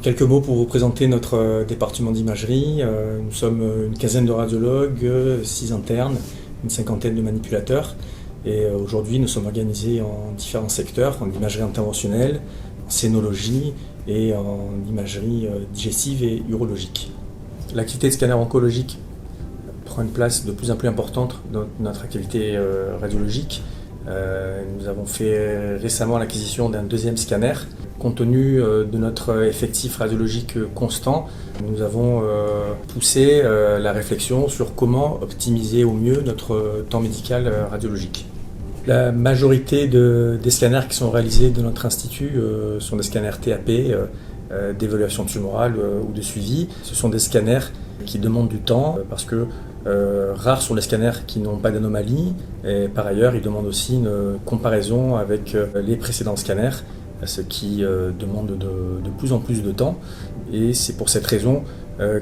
quelques mots pour vous présenter notre département d'imagerie. Nous sommes une quinzaine de radiologues, 6 internes, une cinquantaine de manipulateurs. Et aujourd'hui, nous sommes organisés en différents secteurs, en imagerie interventionnelle, en scénologie et en imagerie digestive et urologique. L'activité de scanner oncologique prend une place de plus en plus importante dans notre activité radiologique. Nous avons fait récemment l'acquisition d'un deuxième scanner. Compte tenu de notre effectif radiologique constant, nous avons poussé la réflexion sur comment optimiser au mieux notre temps médical radiologique. La majorité des scanners qui sont réalisés dans notre institut sont des scanners TAP, d'évaluation tumorale ou de suivi. Ce sont des scanners qui demandent du temps parce que rares sont les scanners qui n'ont pas d'anomalie et par ailleurs ils demandent aussi une comparaison avec les précédents scanners, ce qui demande de plus en plus de temps, et c'est pour cette raison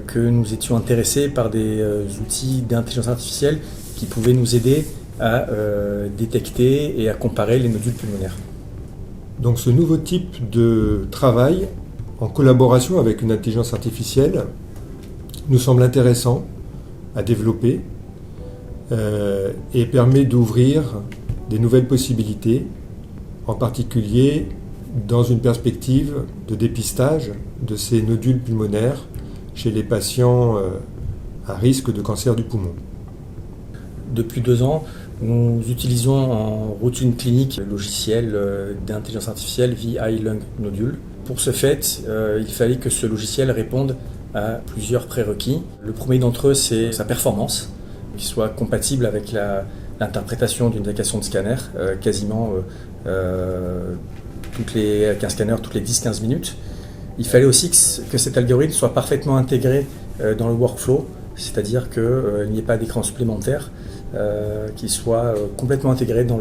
que nous étions intéressés par des outils d'intelligence artificielle qui pouvaient nous aider à détecter et à comparer les nodules pulmonaires. Donc ce nouveau type de travail en collaboration avec une intelligence artificielle nous semble intéressant à développer et permet d'ouvrir des nouvelles possibilités, en particulier dans une perspective de dépistage de ces nodules pulmonaires chez les patients à risque de cancer du poumon. Depuis 2 ans, nous utilisons en routine clinique le logiciel d'intelligence artificielle VI Lung Nodule. Pour ce fait, il fallait que ce logiciel réponde à plusieurs prérequis. Le premier d'entre eux, c'est sa performance, qui soit compatible avec l'interprétation d'une détection de scanner, quasiment avec un scanner toutes les 10-15 minutes. Il fallait aussi que cet algorithme soit parfaitement intégré dans le workflow, c'est-à-dire qu'il n'y ait pas d'écran supplémentaire, qu'il soit complètement intégré dans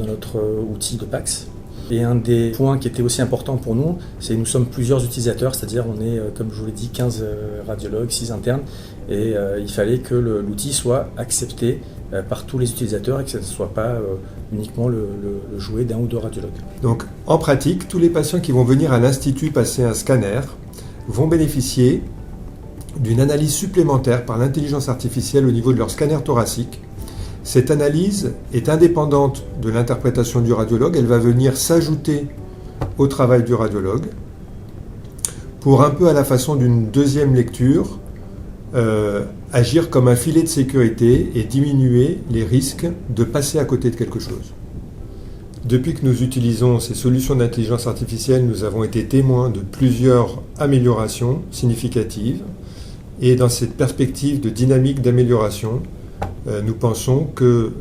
notre outil de PACS. Et un des points qui était aussi important pour nous, c'est que nous sommes plusieurs utilisateurs, c'est-à-dire on est, comme je vous l'ai dit, 15 radiologues, 6 internes, et il fallait que l'outil soit accepté par tous les utilisateurs et que ce ne soit pas uniquement le jouet d'un ou deux radiologues. Donc en pratique, tous les patients qui vont venir à l'Institut passer un scanner vont bénéficier d'une analyse supplémentaire par l'intelligence artificielle au niveau de leur scanner thoracique. Cette analyse est indépendante de l'interprétation du radiologue, elle va venir s'ajouter au travail du radiologue pour un peu à la façon d'une deuxième lecture, agir comme un filet de sécurité et diminuer les risques de passer à côté de quelque chose. Depuis que nous utilisons ces solutions d'intelligence artificielle, nous avons été témoins de plusieurs améliorations significatives, et dans cette perspective de dynamique d'amélioration, nous pensons que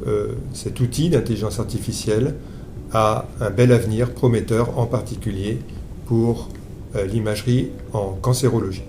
cet outil d'intelligence artificielle a un bel avenir prometteur, en particulier pour l'imagerie en cancérologie.